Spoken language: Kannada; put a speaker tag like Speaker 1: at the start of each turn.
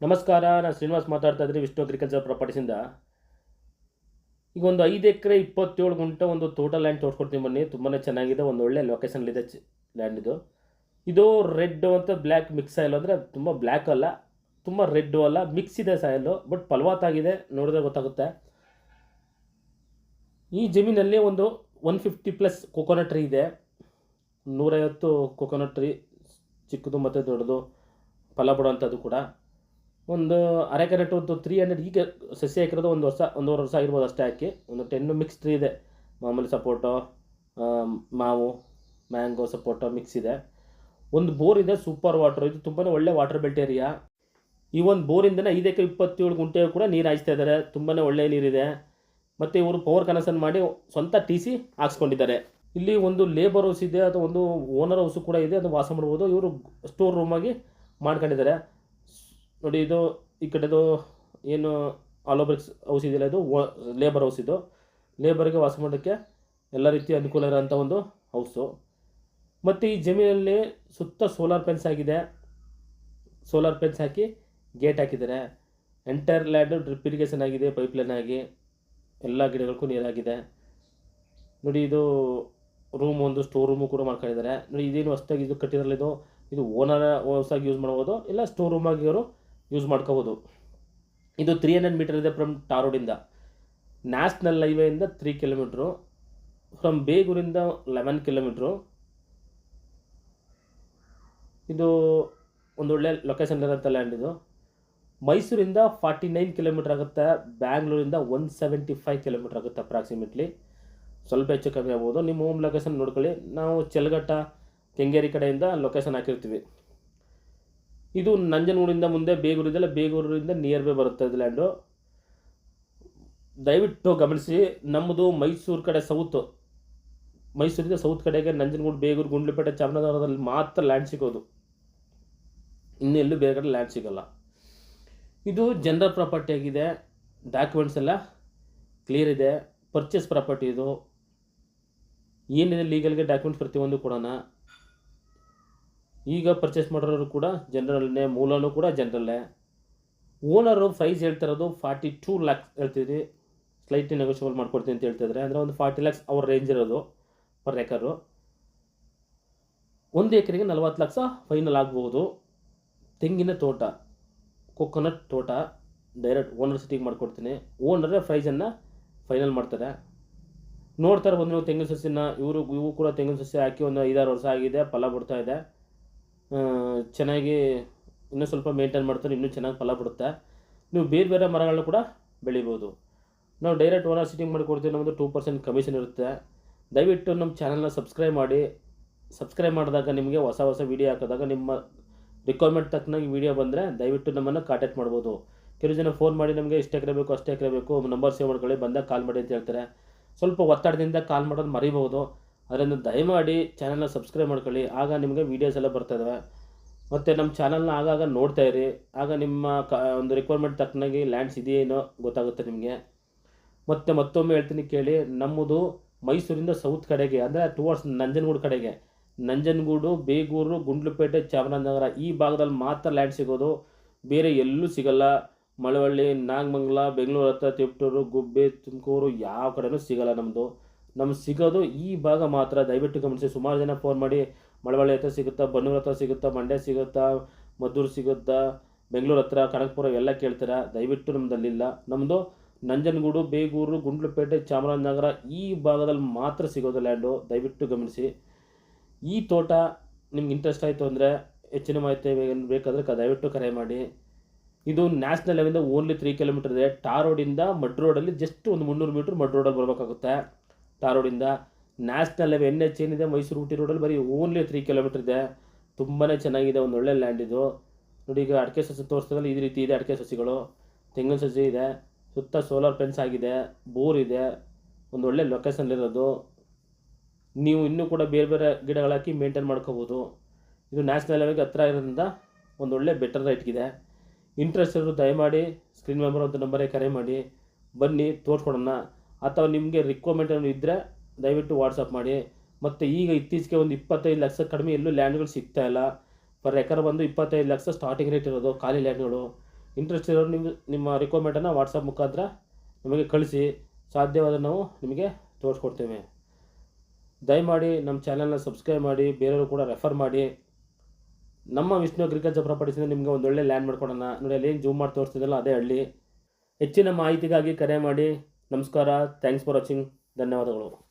Speaker 1: ನಮಸ್ಕಾರ, ನಾನು ಶ್ರೀನಿವಾಸ್ ಮಾತಾಡ್ತಾ ಇದ್ದೀನಿ ವಿಷ್ಣು ಅಗ್ರಿಕಲ್ಚರ್ ಪ್ರಾಪರ್ಟೀಸಿಂದ. ಈಗ ಒಂದು 5 ಎಕರೆ 27 ಗುಂಟೆ ಒಂದು ತೋಟ ಲ್ಯಾಂಡ್ ತೋರಿಸ್ಕೊಡ್ತೀನಿ ಬನ್ನಿ. ತುಂಬಾ ಚೆನ್ನಾಗಿದೆ, ಒಂದು ಒಳ್ಳೆ ಲೊಕೇಶನ್ಲಿದೆ ಲ್ಯಾಂಡ್ ಇದು. ಇದು ರೆಡ್ ಮತ್ತು ಬ್ಲ್ಯಾಕ್ ಮಿಕ್ಸ್ ಸಾಯಿಲ್, ಅಂದರೆ ತುಂಬ ಬ್ಲ್ಯಾಕ್ ಅಲ್ಲ, ತುಂಬ ರೆಡ್ಡು ಅಲ್ಲ, ಮಿಕ್ಸ್ ಇದೆ ಸಾಯಿಲು. ಬಟ್ ಫಲವತ್ತಾಗಿದೆ, ನೋಡಿದ್ರೆ ಗೊತ್ತಾಗುತ್ತೆ. ಈ ಜಮೀನಲ್ಲಿ ಒಂದು 150+ ಕೊಕೊನಟ್ ಟ್ರೀ ಇದೆ. 150 ಕೊಕೊನಟ್ ಟ್ರೀ, ಚಿಕ್ಕದು ಮತ್ತು ದೊಡ್ಡದು, ಫಲ ಬಿಡುವಂಥದ್ದು ಕೂಡ. ಒಂದು ಅರೆಕರೆಕ್ಟ್ ಒಂದು 300 ಈಗ ಸಸ್ಯ ಹಾಕಿರೋದು ಒಂದೂವರೆ ವರ್ಷ ಆಗಿರ್ಬೋದು ಅಷ್ಟೇ ಹಾಕಿ. ಒಂದು 10 ಮಿಕ್ಸ್ ಟ್ರೀ ಇದೆ, ಮಾಮೂಲಿ ಸಪೋಟೋ, ಮಾವು, ಮ್ಯಾಂಗೋ, ಸಪೋಟೋ ಮಿಕ್ಸ್ ಇದೆ. ಒಂದು ಬೋರ್ ಇದೆ, ಸೂಪರ್ ವಾಟರ್. ಇದು ತುಂಬಾ ಒಳ್ಳೆ ವಾಟರ್ ಬೆಲ್ಟ್ ಏರಿಯಾ. ಈ ಒಂದು ಬೋರಿಂದನೇ 5 ಎಕರೆ 27 ಗುಂಟೆ ಕೂಡ ನೀರು ಹಾಯಿಸ್ತಾ ಇದ್ದಾರೆ. ತುಂಬಾ ಒಳ್ಳೆ ನೀರಿದೆ. ಮತ್ತು ಇವರು ಪವರ್ ಕನೆಕ್ಷನ್ ಮಾಡಿ ಸ್ವಂತ TC ಹಾಕ್ಸ್ಕೊಂಡಿದ್ದಾರೆ. ಇಲ್ಲಿ ಒಂದು ಲೇಬರ್ ಹೌಸ್ ಇದೆ, ಅಥವಾ ಒಂದು ಓನರ್ ಹೌಸು ಕೂಡ ಇದೆ, ಅದು ವಾಸ ಮಾಡ್ಬೋದು. ಇವರು ಸ್ಟೋರ್ ರೂಮಾಗಿ ಮಾಡ್ಕೊಂಡಿದ್ದಾರೆ ನೋಡಿ. ಇದು ಈ ಕಡೆದು ಏನು ಆಲೋ ಬ್ರಿಕ್ಸ್ ಹೌಸ್ ಇದೆಯಲ್ಲ, ಇದು ಲೇಬರ್ ಹೌಸ್. ಇದು ಲೇಬರ್ಗೆ ವಾಸ ಮಾಡೋಕ್ಕೆ ಎಲ್ಲ ರೀತಿಯ ಅನುಕೂಲ ಇರೋಂಥ ಒಂದು ಹೌಸು. ಮತ್ತು ಈ ಜಮೀನಲ್ಲಿ ಸುತ್ತ ಸೋಲಾರ್ ಫೆನ್ಸ್ ಆಗಿದೆ. ಸೋಲಾರ್ ಫೆನ್ಸ್ ಹಾಕಿ ಗೇಟ್ ಹಾಕಿದ್ದಾರೆ. ಎಂಟೈರ್ ಲ್ಯಾಂಡು ಡ್ರಿಪ್ ಇರಿಗೇಷನ್ ಆಗಿದೆ, ಪೈಪ್ಲೈನ್ ಆಗಿ ಎಲ್ಲ ಗಿಡಗಳಿಗೂ ನೀರಾಗಿದೆ ನೋಡಿ. ಇದು ರೂಮ್, ಒಂದು ಸ್ಟೋರ್ ರೂಮು ಕೂಡ ಮಾಡ್ಕೊಂಡಿದ್ದಾರೆ ನೋಡಿ. ಇದೇನು ಹೊಸದಾಗಿ ಇದು ಕಟ್ಟಿರಲ್ಲ, ಇದು ಓನರ್ ಹೌಸಾಗಿ ಯೂಸ್ ಮಾಡ್ಬೋದು, ಇಲ್ಲ ಸ್ಟೋರ್ ರೂಮಾಗಿ ಅವರು ಯೂಸ್ ಮಾಡ್ಕೋಬೋದು. ಇದು 300 ಮೀಟರ್ ಇದೆ ಫ್ರಮ್ ಟಾರ್ ರೋಡಿಂದ. ನ್ಯಾಷನಲ್ ಹೈವೇಯಿಂದ 3 ಕಿಲೋಮೀಟ್ರು, ಫ್ರಮ್ ಬೇಗೂರಿಂದ 11 ಕಿಲೋಮೀಟ್ರು. ಇದು ಒಂದು ಒಳ್ಳೆ ಲೊಕೇಶನ್ ಇರೋಂಥ ಲ್ಯಾಂಡ್. ಇದು ಮೈಸೂರಿಂದ 49 ಕಿಲೋಮೀಟ್ರ್ ಆಗುತ್ತೆ, ಬ್ಯಾಂಗ್ಳೂರಿಂದ 175 ಕಿಲೋಮೀಟ್ರ್ ಆಗುತ್ತೆ ಅಪ್ರಾಕ್ಸಿಮೇಟ್ಲಿ. ಸ್ವಲ್ಪ ಹೆಚ್ಚು ಕಮ್ಮಿ ಆಗ್ಬೋದು. ನಿಮ್ಮ ಹೋಮ್ ಲೊಕೇಶನ್ ನೋಡ್ಕೊಳ್ಳಿ. ನಾವು ಚೆಲ್ಗಟ್ಟ, ಕೆಂಗೇರಿ ಕಡೆಯಿಂದ ಲೊಕೇಶನ್ ಹಾಕಿರ್ತೀವಿ. ಇದು ನಂಜನಗೂಡಿಂದ ಮುಂದೆ ಬೇಗೂರಿದೆಲ್ಲ, ಬೇಗೂರಿಂದ ನಿಯರ್ ಬೈ ಬರುತ್ತೆ ಇದು ಲ್ಯಾಂಡು. ದಯವಿಟ್ಟು ಗಮನಿಸಿ, ನಮ್ಮದು ಮೈಸೂರು ಕಡೆ ಸೌತು, ಮೈಸೂರಿಂದ ಸೌತ್ ಕಡೆಗೆ ನಂಜನಗೂಡು, ಬೇಗೂರು, ಗುಂಡ್ಲುಪೇಟೆ, ಚಾಮರಾಜನಗರದಲ್ಲಿ ಮಾತ್ರ ಲ್ಯಾಂಡ್ ಸಿಗೋದು. ಇನ್ನೆಲ್ಲೂ ಬೇರೆ ಕಡೆ ಲ್ಯಾಂಡ್ ಸಿಗೋಲ್ಲ. ಇದು ಜನರಲ್ ಪ್ರಾಪರ್ಟಿ ಆಗಿದೆ. ಡಾಕ್ಯುಮೆಂಟ್ಸ್ ಎಲ್ಲ ಕ್ಲಿಯರ್ ಇದೆ. ಪರ್ಚೇಸ್ ಪ್ರಾಪರ್ಟಿ ಇದು. ಏನಿದೆ ಲೀಗಲ್ಗೆ ಡಾಕ್ಯುಮೆಂಟ್ಸ್ ಪ್ರತಿಯೊಂದು ಕೊಡೋಣ. ಈಗ ಪರ್ಚೇಸ್ ಮಾಡೋರು ಕೂಡ ಜನರಲ್ನೇ, ಮೂಲನೂ ಕೂಡ ಜನರಲ್ಲೇ. ಓನರು ಪ್ರೈಸ್ ಹೇಳ್ತಿರೋದು 42 lakhs ಹೇಳ್ತಿದ್ರಿ. ಸ್ಲೈಟ್ಲಿ ನೆಗೋಷಿಯಬಲ್ ಮಾಡ್ಕೊಡ್ತೀನಿ ಅಂತ ಹೇಳ್ತಿದ್ರೆ, ಅಂದರೆ ಒಂದು 40 lakhs ಅವ್ರ ರೇಂಜ್ ಇರೋದು ಪರ್ ಎಕರು. 1 ಎಕರೆಗೆ 40 ಲಕ್ಷ ಫೈನಲ್ ಆಗ್ಬೋದು. ತೆಂಗಿನ ತೋಟ, ಕೊಕೊನಟ್ ತೋಟ ಡೈರೆಕ್ಟ್ ಓನರ್ ಸಿಟಿಗೆ ಮಾಡ್ಕೊಡ್ತೀನಿ. ಓನರೇ ಪ್ರೈಸನ್ನು ಫೈನಲ್ ಮಾಡ್ತಾರೆ. ನೋಡ್ತಾರೆ ಬಂದು ನೀವು ತೆಂಗಿನ ಸಸ್ಯನ. ಇವು ಕೂಡ ತೆಂಗಿನ ಸಸ್ಯ ಹಾಕಿ ಒಂದು 5-6 ವರ್ಷ ಆಗಿದೆ, ಫಲ ಬಿಡ್ತಾ ಇದೆ. ಚೆನ್ನಾಗಿ ಇನ್ನೂ ಸ್ವಲ್ಪ ಮೇಂಟೈನ್ ಮಾಡ್ತಾರೆ, ಇನ್ನೂ ಚೆನ್ನಾಗಿ ಫಲ ಬಿಡುತ್ತೆ. ನೀವು ಬೇರೆ ಬೇರೆ ಮರಗಳನ್ನ ಕೂಡ ಬೆಳಿಬೋದು. ನಾವು ಡೈರೆಕ್ಟ್ ಓನರ್ ಸಿಟಿಂಗ್ ಮಾಡಿಕೊಡ್ತೀವಿ. ನಮ್ಮದು 2% ಕಮಿಷನ್ ಇರುತ್ತೆ. ದಯವಿಟ್ಟು ನಮ್ಮ ಚಾನಲ್ನ ಸಬ್ಸ್ಕ್ರೈಬ್ ಮಾಡಿ. ಸಬ್ಸ್ಕ್ರೈಬ್ ಮಾಡಿದಾಗ ನಿಮಗೆ ಹೊಸ ಹೊಸ ವೀಡಿಯೋ ಹಾಕಿದಾಗ ನಿಮ್ಮ ರಿಕ್ವೈರ್ಮೆಂಟ್ ತಕ್ಕನಾಗಿ ವೀಡಿಯೋ ಬಂದರೆ ದಯವಿಟ್ಟು ನಮ್ಮನ್ನು ಕಾಂಟ್ಯಾಕ್ಟ್ ಮಾಡ್ಬೋದು. ಕೆಲವು ಜನ ಫೋನ್ ಮಾಡಿ ನಮಗೆ ಇಷ್ಟು ಎಕರೆ ಬೇಕು, ಅಷ್ಟು ಎಕರೆ ಬೇಕು, ನಂಬರ್ ಸೇವ್ ಮಾಡ್ಕೊಳ್ಳಿ, ಬಂದಾಗ ಕಾಲ್ ಮಾಡಿ ಅಂತ ಹೇಳ್ತಾರೆ. ಸ್ವಲ್ಪ ಒತ್ತಡದಿಂದ ಕಾಲ್ ಮಾಡೋದು ಮರಿಬೋದು. ಅದರಿಂದ ದಯಮಾಡಿ ಚಾನಲ್ನ ಸಬ್ಸ್ಕ್ರೈಬ್ ಮಾಡ್ಕೊಳ್ಳಿ. ಆಗ ನಿಮಗೆ ವೀಡಿಯೋಸ್ ಎಲ್ಲ ಬರ್ತಾಯಿದ್ದಾವೆ. ಮತ್ತು ನಮ್ಮ ಚಾನಲ್ನ ಆಗಾಗ ನೋಡ್ತಾ ಇರಿ. ಆಗ ನಿಮ್ಮ ಒಂದು ರಿಕ್ವೈರ್ಮೆಂಟ್ ತಕ್ಕನಾಗಿ ಲ್ಯಾಂಡ್ಸ್ ಇದೆಯೇನೋ ಗೊತ್ತಾಗುತ್ತೆ ನಿಮಗೆ. ಮತ್ತು ಮತ್ತೊಮ್ಮೆ ಹೇಳ್ತೀನಿ ಕೇಳಿ, ನಮ್ಮದು ಮೈಸೂರಿಂದ ಸೌತ್ ಕಡೆಗೆ, ಅಂದರೆ ಟುವರ್ಡ್ಸ್ ನಂಜನಗೂಡು ಕಡೆಗೆ, ನಂಜನಗೂಡು, ಬೇಗೂರು, ಗುಂಡ್ಲುಪೇಟೆ, ಚಾಮರಾಜನಗರ ಈ ಭಾಗದಲ್ಲಿ ಮಾತ್ರ ಲ್ಯಾಂಡ್ ಸಿಗೋದು. ಬೇರೆ ಎಲ್ಲೂ ಸಿಗಲ್ಲ. ಮಳವಳ್ಳಿ, ನಾಗಮಂಗಲ, ಬೆಂಗಳೂರು ಹತ್ರ, ತಿಪಟೂರು, ಗುಬ್ಬಿ, ತುಮಕೂರು ಯಾವ ಕಡೆನೂ ಸಿಗಲ್ಲ. ನಮ್ಗೆ ಸಿಗೋದು ಈ ಭಾಗ ಮಾತ್ರ. ದಯವಿಟ್ಟು ಗಮನಿಸಿ. ಸುಮಾರು ಜನ ಫೋನ್ ಮಾಡಿ ಮಳವಳ್ಳಿ ಹತ್ರ ಸಿಗುತ್ತಾ, ಬನ್ನೂರು ಹತ್ರ ಸಿಗುತ್ತಾ, ಮಂಡ್ಯ ಸಿಗುತ್ತಾ, ಮದ್ದೂರು ಸಿಗುತ್ತಾ, ಬೆಂಗಳೂರು ಹತ್ರ, ಕನಕಪುರ ಎಲ್ಲ ಕೇಳ್ತೀರಾ. ದಯವಿಟ್ಟು ನಮ್ಮದಲ್ಲಿಲ್ಲ. ನಮ್ಮದು ನಂಜನಗೂಡು, ಬೇಗೂರು, ಗುಂಡ್ಲುಪೇಟೆ, ಚಾಮರಾಜನಗರ ಈ ಭಾಗದಲ್ಲಿ ಮಾತ್ರ ಸಿಗೋದು ಲ್ಯಾಂಡು. ದಯವಿಟ್ಟು ಗಮನಿಸಿ. ಈ ತೋಟ ನಿಮ್ಗೆ ಇಂಟ್ರೆಸ್ಟ್ ಆಯಿತು ಅಂದರೆ, ಹೆಚ್ಚಿನ ಮಾಹಿತಿ ಬೇಕಾದರೆ ದಯವಿಟ್ಟು ಕರೆ ಮಾಡಿ. ಇದು ನ್ಯಾಷನಲ್ ಹೈವೇಯಿಂದ ಓನ್ಲಿ 3 ಕಿಲೋಮೀಟರ್ ಇದೆ. ಟಾರ್ ರೋಡಿಂದ ಮಡ್ ರೋಡಲ್ಲಿ ಜಸ್ಟ್ ಒಂದು 300 ಮೀಟ್ರ್ ಮಡ್ ರೋಡಲ್ಲಿ ಬರಬೇಕಾಗುತ್ತೆ. ಟಾರ್ ರೋಡಿಂದ ನ್ಯಾಷನಲ್ ಹೈವೇ NH ಏನಿದೆ ಮೈಸೂರು ಊಟಿ ರೋಡಲ್ಲಿ ಬರೀ ಓನ್ಲಿ 3 ಕಿಲೋಮೀಟರ್ ಇದೆ. ತುಂಬಾ ಚೆನ್ನಾಗಿದೆ, ಒಂದು ಒಳ್ಳೆ ಲ್ಯಾಂಡ್ ಇದು ನೋಡಿ. ಈಗ ಅಡಿಕೆ ಸಸಿ ತೋರಿಸ್ತದಲ್ಲ, ಈ ರೀತಿ ಇದೆ ಅಡಿಕೆ ಸಸಿಗಳು. ತೆಂಗಿನ ಸಸಿ ಇದೆ, ಸುತ್ತ ಸೋಲಾರ್ ಫೆನ್ಸ್ ಆಗಿದೆ, ಬೋರ್ ಇದೆ, ಒಂದು ಒಳ್ಳೆ ಲೊಕೇಶನ್ಲಿರೋದು. ನೀವು ಇನ್ನೂ ಕೂಡ ಬೇರೆ ಬೇರೆ ಗಿಡಗಳಾಕಿ ಮೇಂಟೈನ್ ಮಾಡ್ಕೋಬೋದು. ಇದು ನ್ಯಾಷನಲ್ ಹೈವೇಗೆ ಹತ್ರ ಇರೋದ್ರಿಂದ ಒಂದು ಒಳ್ಳೆ ಬೆಟರ್ ರೇಟ್ಗಿದೆ. ಇಂಟ್ರೆಸ್ಟ್ ಇರೋದು ದಯಮಾಡಿ ಸ್ಕ್ರೀನ್ ಮೆಂಬರ್ ಅಂತ ನಂಬರಿಗೆ ಕರೆ ಮಾಡಿ, ಬನ್ನಿ ತೋರಿಸ್ಕೊಡೋಣ. ಅಥವಾ ನಿಮಗೆ ರಿಕ್ವೈರ್ಮೆಂಟ್ ಇದ್ದರೆ ದಯವಿಟ್ಟು ವಾಟ್ಸಪ್ ಮಾಡಿ. ಮತ್ತು ಈಗ ಇತ್ತೀಚೆಗೆ ಒಂದು 25 ಲಕ್ಷ ಕಡಿಮೆ ಎಲ್ಲೂ ಲ್ಯಾಂಡ್ಗಳು ಸಿಗ್ತಾಯಿಲ್ಲ. ಪರ್ ಎಕರ್ ಬಂದು 25 ಲಕ್ಷ ಸ್ಟಾರ್ಟಿಂಗ್ ರೇಟ್ ಇರೋದು ಖಾಲಿ ಲ್ಯಾಂಡ್ಗಳು. ಇಂಟ್ರೆಸ್ಟ್ ಇರೋರು ನಿಮ್ಮ ರಿಕ್ವೈರ್ಮೆಂಟನ್ನು ವಾಟ್ಸಪ್ ಮುಖಾಂತರ ನಮಗೆ ಕಳಿಸಿ, ಸಾಧ್ಯವಾದ ನಾವು ನಿಮಗೆ ತೋರಿಸ್ಕೊಡ್ತೇವೆ. ದಯಮಾಡಿ ನಮ್ಮ ಚಾನಲ್ನ ಸಬ್ಸ್ಕ್ರೈಬ್ ಮಾಡಿ, ಬೇರೆಯವರು ಕೂಡ ರೆಫರ್ ಮಾಡಿ. ನಮ್ಮ ವಿಷ್ಣು ಅಗ್ರಿಕಲ್ಚರ್ ಪ್ರಾಪರ್ಟೀಸಿಂದ ನಿಮಗೆ ಒಂದೊಳ್ಳೆ ಲ್ಯಾಂಡ್ ಮಾಡ್ಕೊಡೋಣ. ನೋಡಿ ಅಲ್ಲಿ ಏನು ಜೂಮ್ ಮಾಡಿ ತೋರಿಸ್ತಿದ್ದಲ್ಲ ಅದೇ ಹಳ್ಳಿ. ಹೆಚ್ಚಿನ ಮಾಹಿತಿಗಾಗಿ ಕರೆ ಮಾಡಿ. ನಮಸ್ಕಾರ. Thanks for watching. ಧನ್ಯವಾದಗಳು.